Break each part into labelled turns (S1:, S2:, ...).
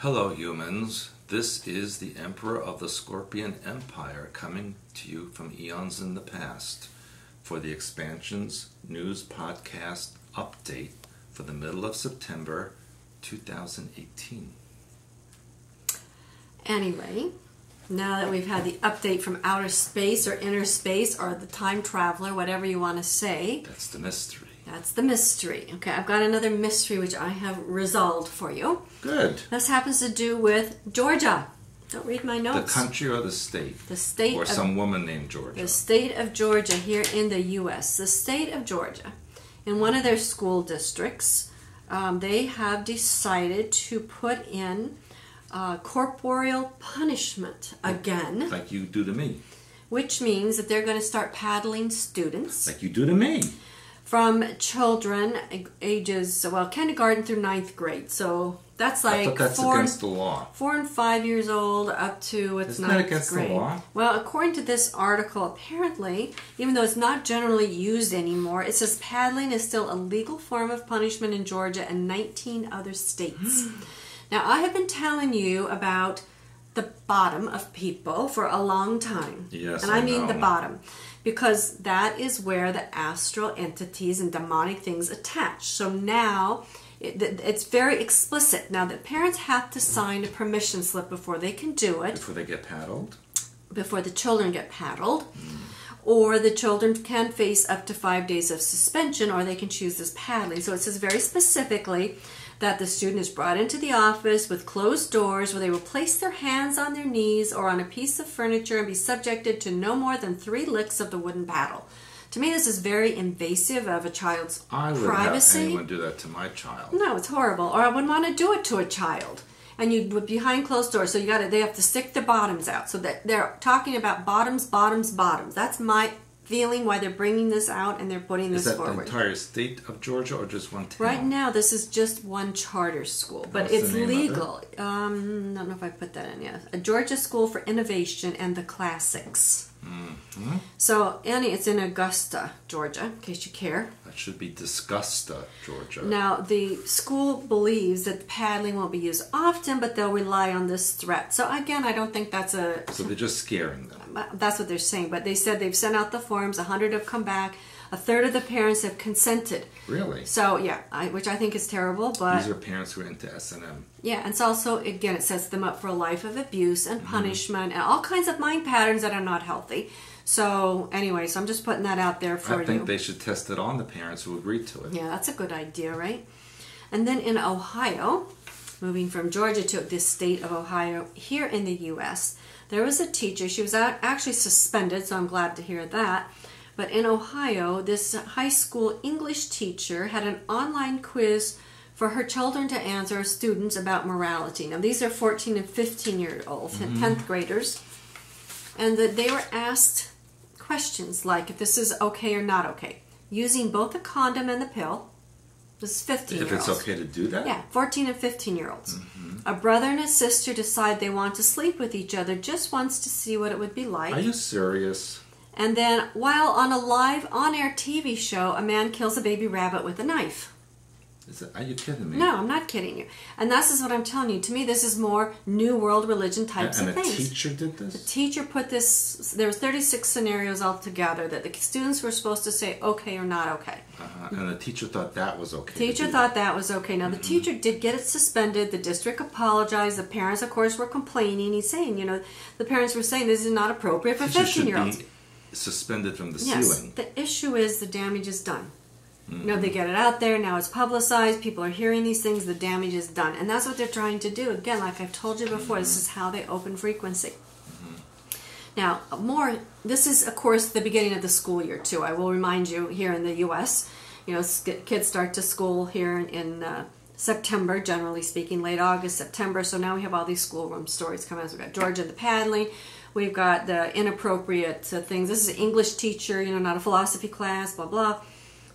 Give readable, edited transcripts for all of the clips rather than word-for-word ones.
S1: Hello humans, this is the Emperor of the Scorpion Empire coming to you from eons in the past for the Expansions News Podcast update for the middle of September 2018.
S2: Anyway, now that we've had the update from outer space or inner space or the time traveler, whatever you want to say.
S1: That's the mystery.
S2: That's the mystery. Okay, I've got another mystery which I have resolved for you.
S1: Good.
S2: This happens to do with Georgia. Don't read my notes.
S1: The country or the state?
S2: The state
S1: or
S2: of,
S1: some woman named Georgia.
S2: The state of Georgia here in the U.S. The state of Georgia, in one of their school districts, they have decided to put in corporeal punishment again.
S1: Like you do to me.
S2: Which means that they're going to start paddling students.
S1: Like you do to me.
S2: From children ages, well, kindergarten through 9th grade. So that's like
S1: I thought that's against the law.
S2: 4 and 5 years old up to its
S1: Isn't
S2: 9th
S1: that against
S2: grade.
S1: the law?
S2: Well, according to this article, apparently, even though it's not generally used anymore, it says paddling is still a legal form of punishment in Georgia and 19 other states. Now, I have been telling you about the bottom of people for a long time.
S1: Yes,
S2: and I
S1: know.
S2: mean the bottom. Because that is where the astral entities and demonic things attach. So now, it's very explicit. Now, the parents have to sign a permission slip before they can do it.
S1: Before they get paddled?
S2: Before the children get paddled. Or the children can face up to 5 days of suspension, or they can choose this paddling. So it says very specifically that the student is brought into the office with closed doors where they will place their hands on their knees or on a piece of furniture and be subjected to no more than 3 licks of the wooden paddle. To me, this is very invasive of a child's privacy.
S1: I wouldn't have anyone do that to my child.
S2: No, it's horrible. Or I wouldn't want to do it to a child. And you behind closed doors, so they have to stick the bottoms out. So that they're talking about bottoms, bottoms, bottoms. That's my feeling why they're bringing this out and they're putting this forward.
S1: Is that the entire state of Georgia or just one town?
S2: Right now, this is just one charter school, but
S1: What's
S2: it's
S1: the name
S2: legal.
S1: of it?
S2: I don't know if I put that in yet. A Georgia School for Innovation and the Classics.
S1: Mm-hmm.
S2: So, Annie, it's in Augusta, Georgia, in case you care.
S1: That should be Disgusta, Georgia.
S2: Now, the school believes that paddling won't be used often, but they'll rely on this threat. So, again, I don't think that's a...
S1: So they're just scaring them.
S2: That's what they're saying. But they said they've sent out the forms. 100 have come back. A third of the parents have consented.
S1: Really?
S2: So, yeah, which I think is terrible. But
S1: these are parents who are into S&M.
S2: Yeah, and it's also, again, it sets them up for a life of abuse and punishment and all kinds of mind patterns that are not healthy. So, anyway, so I'm just putting that out there for you.
S1: I think they should test it on the parents who agreed to it.
S2: Yeah, that's a good idea, right? And then in Ohio, moving from Georgia to the state of Ohio, here in the U.S., there was a teacher. She was actually suspended, so I'm glad to hear that. But in Ohio, this high school English teacher had an online quiz for her children to answer, students, about morality. Now, these are 14 and 15-year-olds, 10th graders. And they were asked questions like if this is okay or not okay, using both the condom and the pill. This is 15-year-olds.
S1: If it's okay to do that?
S2: Yeah, 14 and 15-year-olds. A brother and a sister decide they want to sleep with each other just once to see what it would be like.
S1: Are you serious?
S2: And then, while on a live on-air TV show, a man kills a baby rabbit with a knife.
S1: Are you kidding me?
S2: No, I'm not kidding you. And this is what I'm telling you. To me, this is more New World religion types of things.
S1: And a teacher did this?
S2: The teacher put this, there were 36 scenarios altogether that the students were supposed to say okay or not okay.
S1: And the teacher thought that was okay.
S2: The teacher thought that was okay. Now, the teacher did get it suspended. The district apologized. The parents, of course, were complaining. He's saying, the parents were saying this is not appropriate for 15-year-olds.
S1: Should be suspended from the
S2: Yes,
S1: ceiling.
S2: the issue is the damage is done. They get it out there, now it's publicized, people are hearing these things, the damage is done. And that's what they're trying to do. Again, like I've told you before, this is how they open frequency. Now, this is, of course, the beginning of the school year, too. I will remind you, here in the U.S., kids start to school here in September, generally speaking, late August, September. So now we have all these schoolroom stories coming out. We've got Georgia, the paddling. We've got the inappropriate things. This is an English teacher, not a philosophy class, blah, blah.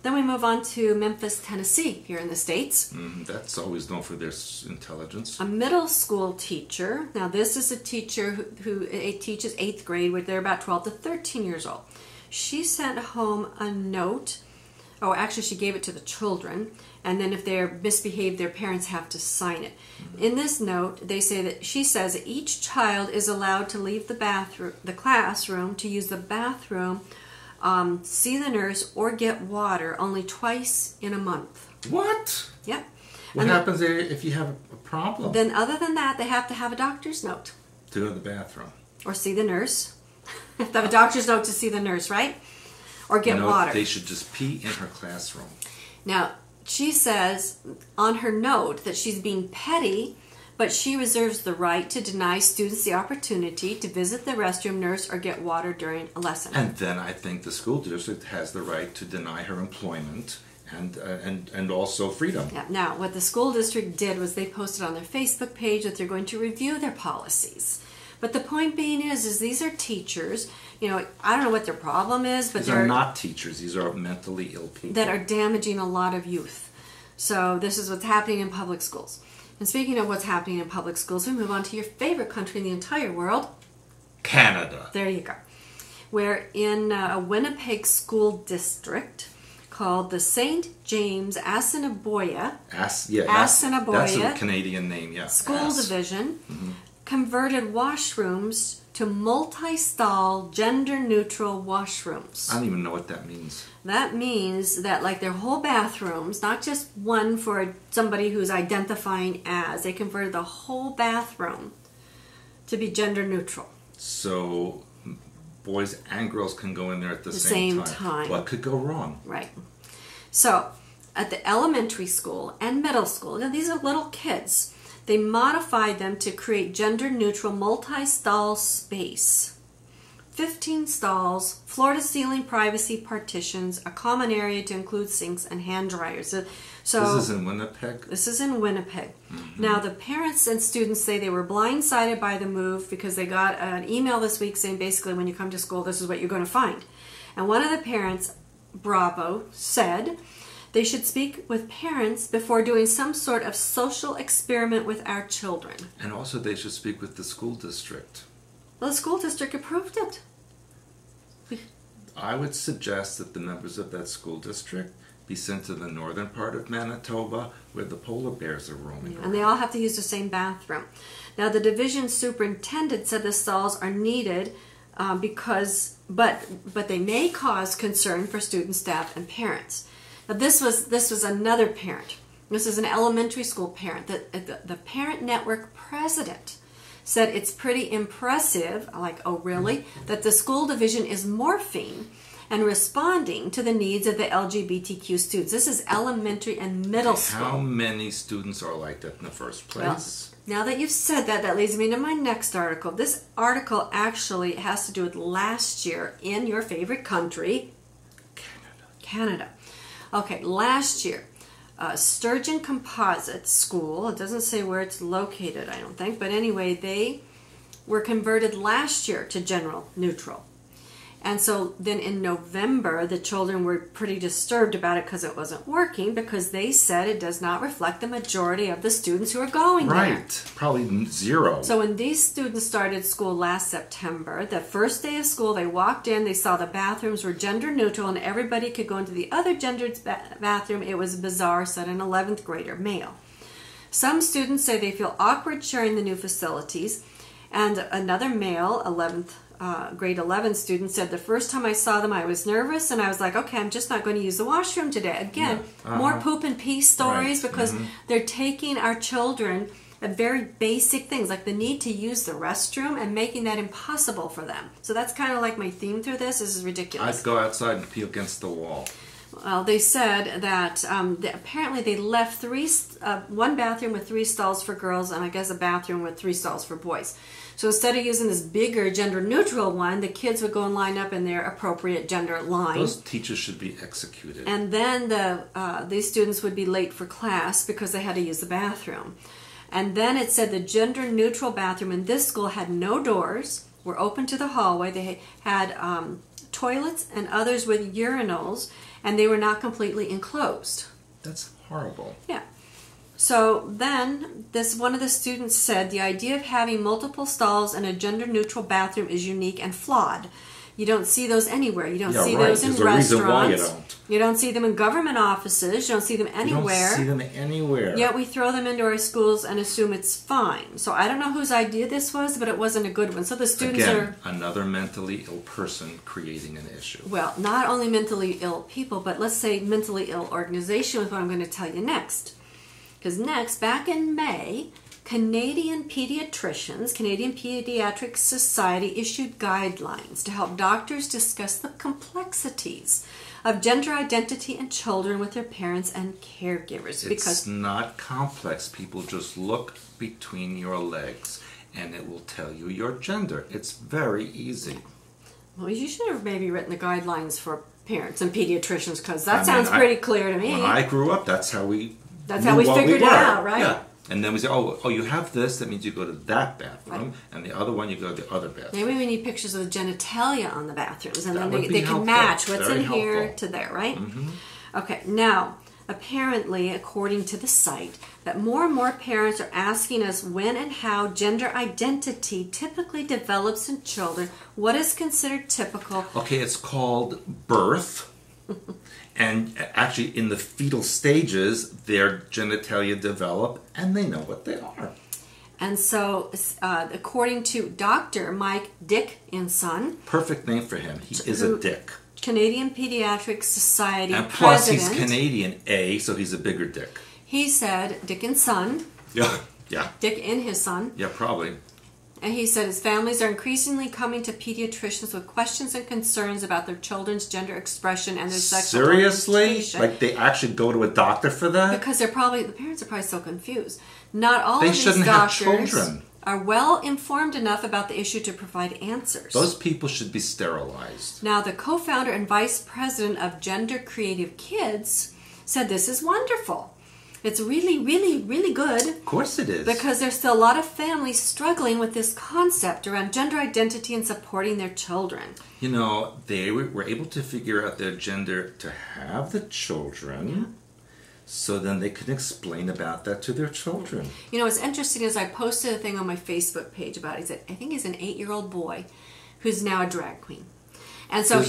S2: Then we move on to Memphis, Tennessee, here in the States.
S1: That's always known for their intelligence.
S2: A middle school teacher. Now, this is a teacher who teaches 8th grade, where they're about 12 to 13 years old. She sent home a note Oh, actually, she gave it to the children, and then if they're misbehaved, their parents have to sign it. In this note, they say that she says that each child is allowed to leave the classroom to use the bathroom, see the nurse, or get water only twice in a month.
S1: What?
S2: Yep.
S1: What happens if you have a problem?
S2: Then, other than that, they have to have a doctor's note.
S1: To go to the bathroom.
S2: Or see the nurse. They have a doctor's note to see the nurse, right? Or get water.
S1: They should just pee in her classroom.
S2: Now, she says on her note that she's being petty, but she reserves the right to deny students the opportunity to visit the restroom, nurse, or get water during a lesson.
S1: And then I think the school district has the right to deny her employment and also freedom.
S2: Yeah. Now, what the school district did was they posted on their Facebook page that they're going to review their policies. But the point being is these are teachers. You know, I don't know what their problem is, but
S1: these are not teachers. These are mentally ill people
S2: that are damaging a lot of youth. So this is what's happening in public schools. And speaking of what's happening in public schools, we move on to your favorite country in the entire world,
S1: Canada.
S2: There you go. Where in a Winnipeg school district called the St. James Assiniboia,
S1: that's a Canadian name, yeah.
S2: School Division converted washrooms to multi-stall, gender-neutral washrooms.
S1: I don't even know what that means.
S2: That means that, like, their whole bathrooms, not just one for somebody who's identifying as, they converted the whole bathroom to be gender-neutral.
S1: So boys and girls can go in there at the same time. What could go wrong?
S2: Right. So at the elementary school and middle school, now these are little kids, they modified them to create gender-neutral multi-stall space. 15 stalls, floor-to-ceiling privacy partitions, a common area to include sinks and hand dryers. So
S1: this is in Winnipeg?
S2: This is in Winnipeg. Now, the parents and students say they were blindsided by the move because they got an email this week saying basically when you come to school, this is what you're going to find. And one of the parents, Bravo, said they should speak with parents before doing some sort of social experiment with our children.
S1: And also they should speak with the school district.
S2: Well, the school district approved it.
S1: I would suggest that the members of that school district be sent to the northern part of Manitoba where the polar bears are roaming around.
S2: And they all have to use the same bathroom. Now, the division superintendent said the stalls are needed but they may cause concern for students, staff, and parents. Now, this was another parent. This is an elementary school parent. The parent network president said it's pretty impressive, like, oh really, that the school division is morphing and responding to the needs of the LGBTQ students. This is elementary and middle school.
S1: How many students are like that in the first place?
S2: Well, now that you've said that, that leads me to my next article. This article actually has to do with last year in your favorite country, Canada. Okay, last year, Sturgeon Composite School, it doesn't say where it's located, I don't think, but anyway, they were converted last year to general neutral. And so then in November, the children were pretty disturbed about it because it wasn't working, because they said it does not reflect the majority of the students who are going there.
S1: Right, probably zero.
S2: So when these students started school last September, the first day of school, they walked in, they saw the bathrooms were gender neutral and everybody could go into the other gendered bathroom. It was bizarre, said an 11th grader, male. Some students say they feel awkward sharing the new facilities, and another male, grade 11 student, said the first time I saw them I was nervous and I was like, okay, I'm just not going to use the washroom today. Again, more poop and pee stories, right, because they're taking our children at very basic things like the need to use the restroom and making that impossible for them. So that's kind of like my theme through this. This is ridiculous.
S1: I'd go outside and pee against the wall.
S2: Well, they said that apparently they left one bathroom with 3 stalls for girls and I guess a bathroom with 3 stalls for boys. So instead of using this bigger gender-neutral one, the kids would go and line up in their appropriate gender line.
S1: Those teachers should be executed.
S2: And then these students would be late for class because they had to use the bathroom. And then it said the gender-neutral bathroom in this school had no doors, were open to the hallway. They had toilets and others with urinals, and they were not completely enclosed.
S1: That's horrible.
S2: Yeah. So then, one of the students said, the idea of having multiple stalls in a gender-neutral bathroom is unique and flawed. You don't see those anywhere. You don't
S1: Yeah,
S2: see
S1: right.
S2: those in
S1: There's a reason why you
S2: restaurants.
S1: don't.
S2: You don't see them in government offices. You don't see them anywhere.
S1: You don't see them anywhere.
S2: Yet we throw them into our schools and assume it's fine. So I don't know whose idea this was, but it wasn't a good one. So the students
S1: Again, another mentally ill person creating an issue.
S2: well, not only mentally ill people, but let's say mentally ill organization is what I'm going to tell you next. Because next, back in May, Canadian Pediatric Society issued guidelines to help doctors discuss the complexities of gender identity in children with their parents and caregivers.
S1: It's not complex. People just look between your legs and it will tell you your gender. It's very easy.
S2: Well, you should have maybe written the guidelines for parents and pediatricians, because that sounds pretty clear to me.
S1: When I grew up, that's how we
S2: figured it out, right?
S1: Yeah. And then we say, oh, you have this, that means you go to that bathroom, and the other one, you go to the other bathroom.
S2: Maybe we need pictures of the genitalia on the bathrooms, and
S1: That
S2: then
S1: would
S2: they
S1: be
S2: can
S1: helpful.
S2: match what's
S1: Very
S2: in here
S1: helpful.
S2: to there, right?
S1: Mm-hmm.
S2: Okay, now, apparently, according to the site, that more and more parents are asking us when and how gender identity typically develops in children. What is considered typical?
S1: Okay, it's called birth. And actually, in the fetal stages, their genitalia develop, and they know what they are.
S2: And so, according to Dr. Mike Dickinson,
S1: Perfect name for him. He is a dick.
S2: Canadian Pediatric Society
S1: And plus,
S2: president,
S1: he's Canadian, so he's a bigger dick.
S2: he said, Dickinson,
S1: Yeah, yeah,
S2: Dick and his son,
S1: yeah, probably.
S2: and he said his families are increasingly coming to pediatricians with questions and concerns about their children's gender expression and their sexual
S1: Seriously?
S2: orientation.
S1: Like they actually go to a doctor for that?
S2: Because the parents are probably so confused. Not all
S1: They
S2: of these
S1: shouldn't have
S2: doctors
S1: children.
S2: are well informed enough about the issue to provide answers.
S1: Those people should be sterilized.
S2: Now, the co-founder and vice president of Gender Creative Kids said this is wonderful. It's really, really, really good.
S1: Of course it is.
S2: Because there's still a lot of families struggling with this concept around gender identity and supporting their children.
S1: You know, they were able to figure out their gender to have the children, so then they can explain about that to their children.
S2: You know, what's interesting is I posted a thing on my Facebook page about it. I think he's an 8-year-old boy who's now a drag queen. And so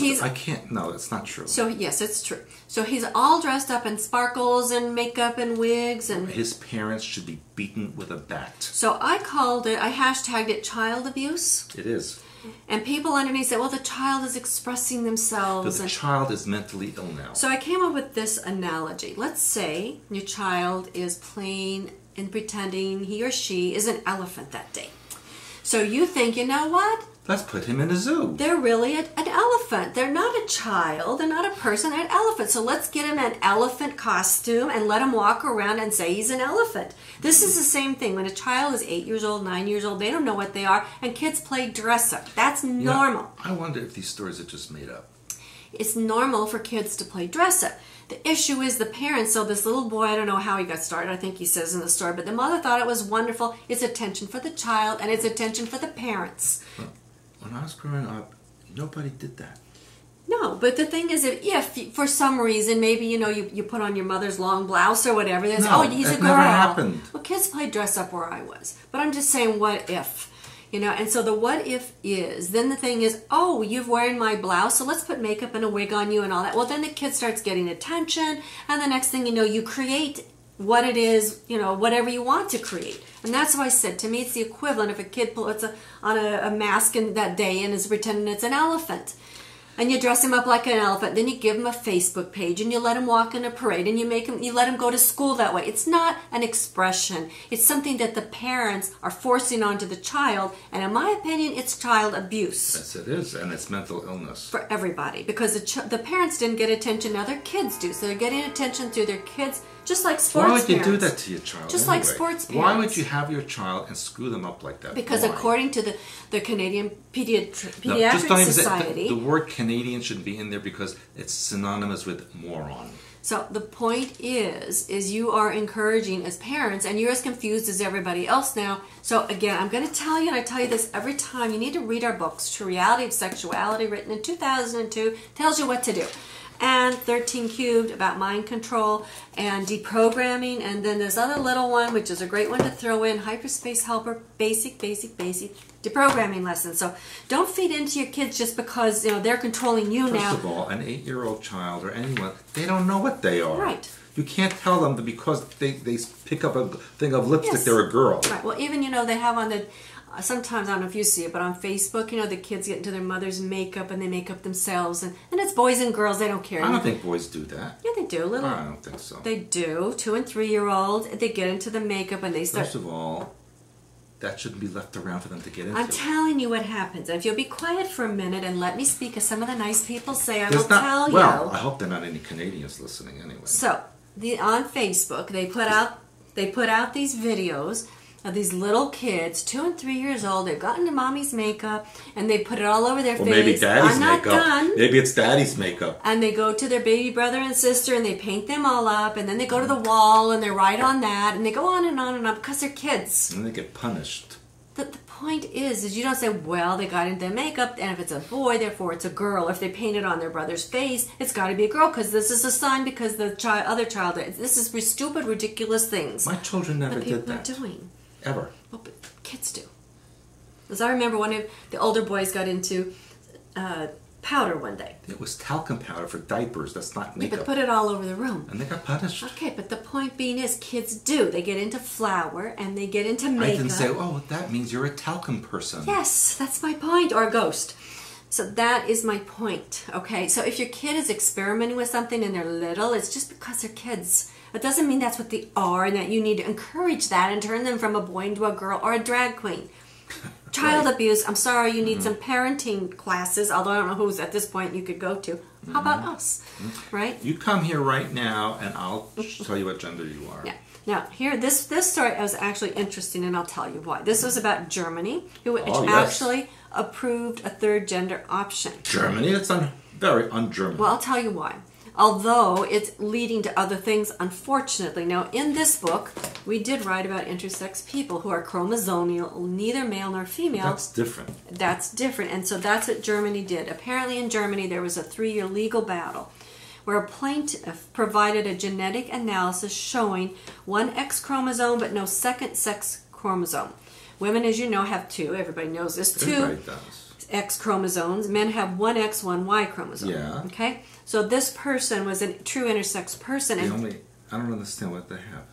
S1: No, that's not true.
S2: So, yes, it's true. So he's all dressed up in sparkles and makeup and wigs. And
S1: His parents should be beaten with a bat.
S2: so I hashtagged it child abuse.
S1: It is.
S2: And people underneath said, well, the child is expressing
S1: But
S2: themselves.
S1: the
S2: And
S1: child is mentally ill now.
S2: so I came up with this analogy. Let's say your child is playing and pretending he or she is an elephant that day. So you think, you know what?
S1: Let's put him in a zoo.
S2: They're really an elephant. They're not a child. They're not a person. They're an elephant. So let's get him an elephant costume and let him walk around and say he's an elephant. This is the same thing. When a child is 8 years old, 9 years old, they don't know what they are, and kids play dress up. That's normal.
S1: I wonder if these stories are just made up.
S2: It's normal for kids to play dress up. The issue is the parents. So this little boy, I don't know how he got started. I think he says in the story, but the mother thought it was wonderful. It's attention for the child, and it's attention for the parents.
S1: When I was growing up, nobody did that.
S2: No, but the thing is, if for some reason, maybe, you put on your mother's long blouse or whatever, then he's a girl.
S1: Never happened.
S2: Well, kids play dress up where I was. But I'm just saying, what if? And so the what if is, then the thing is, you're wearing my blouse, so let's put makeup and a wig on you and all that. Well, then the kid starts getting attention, and the next thing you know, you create what it is, whatever you want to create. And that's why I said, to me, it's the equivalent if a kid puts on a mask in that day and is pretending it's an elephant. And you dress him up like an elephant, then you give him a Facebook page, and you let him walk in a parade, and you let him go to school that way. It's not an expression. It's something that the parents are forcing onto the child, and in my opinion, it's child abuse.
S1: Yes, it is, and it's mental illness.
S2: For everybody, because the parents didn't get attention, now their kids do. So they're getting attention through their kids, just like sports
S1: Why would you
S2: parents.
S1: do that to your child?
S2: Just
S1: anyway?
S2: like sports parents.
S1: Why would you have your child and screw them up like that?
S2: Because
S1: Why?
S2: according to the Canadian Pediatric
S1: Just don't even
S2: Society,
S1: say, the word Canadian shouldn't be in there because it's synonymous with moron.
S2: so the point is you are encouraging as parents, and you're as confused as everybody else now. So again, I'm going to tell you, and I tell you this every time, you need to read our books. True Reality of Sexuality, written in 2002, tells you what to do. and 13 Cubed about mind control and deprogramming. And then this other little one, which is a great one to throw in, Hyperspace Helper, basic deprogramming lessons. So don't feed into your kids just because they're controlling you now.
S1: First of all, an 8-year-old child or anyone, they don't know what they are.
S2: Right.
S1: You can't tell them that because they pick up a thing of lipstick,
S2: Yes.
S1: they're a girl.
S2: Right. Well, even they have on the sometimes, I don't know if you see it, but on Facebook, the kids get into their mother's makeup and they make up themselves, and it's boys and girls. They don't care.
S1: I don't think boys do that.
S2: Yeah, they do.
S1: I don't think so.
S2: They do. 2- and 3-year-olds, they get into the makeup and they start.
S1: First of all, that shouldn't be left around for them to get into.
S2: I'm telling you what happens. And if you'll be quiet for a minute and let me speak, as some of the nice people say, I will tell you.
S1: Well, I hope there are not any Canadians listening anyway.
S2: So, on Facebook, they put out these videos of these little kids, 2 and 3 years old. They've gotten to mommy's makeup and they put it all over their face.
S1: Maybe daddy's
S2: I'm not
S1: makeup.
S2: done.
S1: Maybe it's daddy's makeup.
S2: And they go to their baby brother and sister and they paint them all up, and then they go to the wall and they write on that, and they go on and on and on because they're kids.
S1: And they get punished.
S2: The point is you don't say, well, they got into their makeup, and if it's a boy, therefore it's a girl. If they paint it on their brother's face, it's got to be a girl because this is a sign, because the other child. This is stupid, ridiculous things.
S1: My children never did that.
S2: People are doing.
S1: Ever.
S2: Well, but kids do. Because I remember one of the older boys got into powder one day.
S1: It was talcum powder for diapers. That's not
S2: Yeah,
S1: makeup.
S2: but put it all over the room.
S1: And they got punished.
S2: Okay, but the point being is kids do. They get into flour and they get into makeup.
S1: I didn't say, oh, that means you're a talcum person.
S2: Yes, that's my point. Or a ghost. So that is my point. Okay, so if your kid is experimenting with something and they're little, it's just because they're kids. It doesn't mean that's what they are and that you need to encourage that and turn them from a boy into a girl or a drag queen. Child abuse, I'm sorry, you need some parenting classes, although I don't know who's at this point you could go to. How about us? Right?
S1: You come here right now and I'll tell you what gender you are.
S2: Yeah. Now, here, this story was actually interesting, and I'll tell you why. This was about Germany, which actually approved a third gender option.
S1: Germany? That's very un-German.
S2: Well, I'll tell you why. Although it's leading to other things, unfortunately. Now, in this book, we did write about intersex people who are chromosomal, neither male nor female.
S1: That's different.
S2: That's different. And so that's what Germany did. Apparently in Germany, there was a 3-year legal battle where a plaintiff provided a genetic analysis showing one X chromosome but no second sex chromosome. Women, as you know, have 2. Everybody knows this. 2
S1: Everybody does.
S2: X chromosomes. Men have 1 X, 1 Y chromosome.
S1: Yeah.
S2: Okay? So this person was a true intersex person.
S1: I don't understand what they have.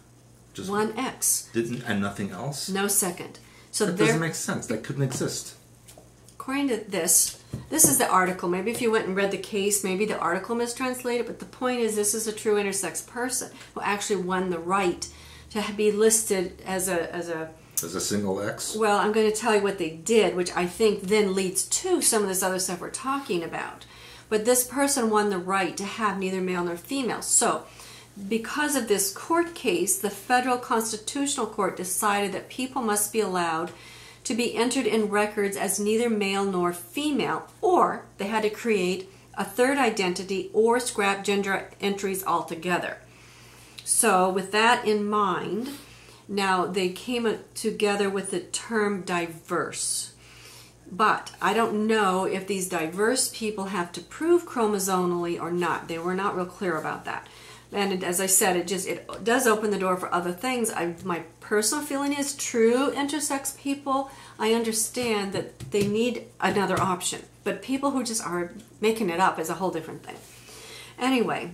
S1: Just
S2: 1 X.
S1: And nothing else?
S2: No second. So
S1: that doesn't make sense. That couldn't exist.
S2: According to this is the article. Maybe if you went and read the case, maybe the article mistranslated, but the point is this is a true intersex person who actually won the right to be listed as a
S1: single X?
S2: Well, I'm going to tell you what they did, which I think then leads to some of this other stuff we're talking about. But this person won the right to have neither male nor female. So, because of this court case, the Federal Constitutional Court decided that people must be allowed to be entered in records as neither male nor female, or they had to create a third identity or scrap gender entries altogether. So, with that in mind, now they came together with the term diverse. But I don't know if these diverse people have to prove chromosomally or not. They were not real clear about that. And as I said, it does open the door for other things. My personal feeling is true intersex people, I understand that they need another option. But people who just are making it up is a whole different thing. Anyway,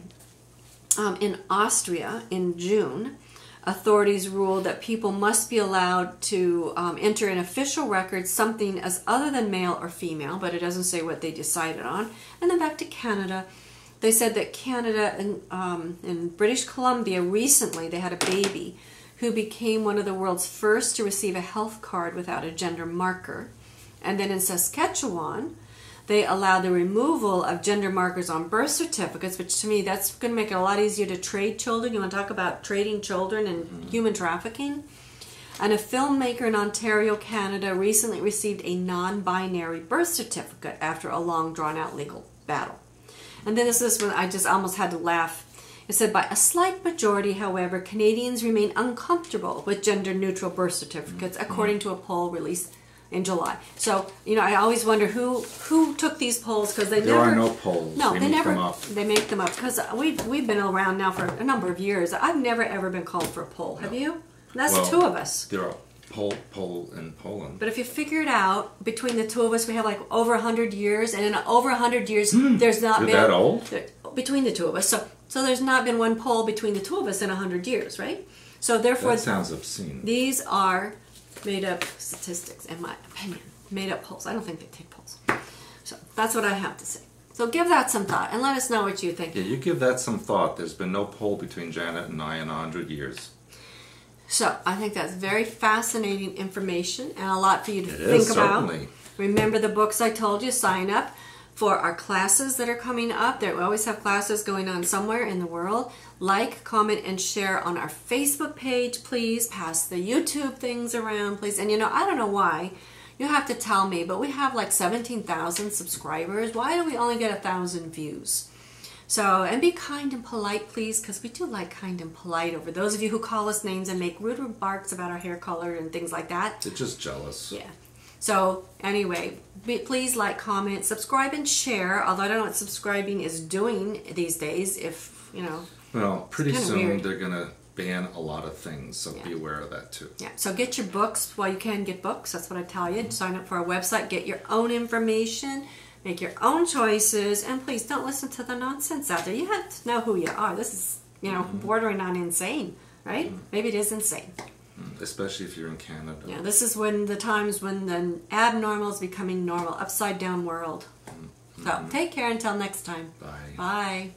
S2: in Austria in June, authorities ruled that people must be allowed to enter in official records something as other than male or female, but it doesn't say what they decided on. And then back to Canada, they said that Canada and in British Columbia recently they had a baby who became one of the world's first to receive a health card without a gender marker. And then in Saskatchewan, they allow the removal of gender markers on birth certificates, which to me, that's going to make it a lot easier to trade children. You want to talk about trading children and human trafficking? And a filmmaker in Ontario, Canada, recently received a non-binary birth certificate after a long, drawn-out legal battle. And then this one, I just almost had to laugh. It said, by a slight majority, however, Canadians remain uncomfortable with gender-neutral birth certificates, according to a poll released in July. So, I always wonder who took these polls, because
S1: there are no polls.
S2: No, they
S1: make
S2: never.
S1: them up.
S2: They make them up, because we've been around now for a number of years. I've never ever been called for a poll. Have you? That's two of us.
S1: There are poll in Poland.
S2: But if you figure it out, between the two of us, we have like over 100 years, and in over 100 years, there's not
S1: You're
S2: been
S1: that old?
S2: between the two of us. So there's not been one poll between the two of us in 100 years, right? So therefore,
S1: That sounds obscene.
S2: these are made-up statistics, in my opinion. Made-up polls. I don't think they take polls. So that's what I have to say. So give that some thought, and let us know what you think.
S1: Yeah, you give that some thought. There's been no poll between Janet and I in 100 years.
S2: So I think that's very fascinating information, and a lot for you to
S1: It
S2: think
S1: is,
S2: about.
S1: certainly.
S2: Remember the books I told you. Sign up for our classes that are coming up. We always have classes going on somewhere in the world. Like, comment, and share on our Facebook page, please. Pass the YouTube things around, please. And I don't know why. You have to tell me, but we have like 17,000 subscribers. Why do we only get 1,000 views? So, and be kind and polite, please, because we do like kind and polite over those of you who call us names and make rude remarks about our hair color and things like that.
S1: They're just jealous.
S2: Yeah. So, anyway, please like, comment, subscribe, and share, although I don't know what subscribing is doing these days,
S1: Well, pretty soon
S2: weird.
S1: they're going to ban a lot of things, so be aware of that too.
S2: Yeah, so get your books while you can get books. That's what I tell you. Sign up for our website, get your own information, make your own choices, and please don't listen to the nonsense out there. You have to know who you are. This is, bordering on insane, right? Maybe it is insane.
S1: Especially if you're in Canada.
S2: Yeah, this is when the times when the abnormal is becoming normal, upside down world. So take care until next time.
S1: Bye.
S2: Bye.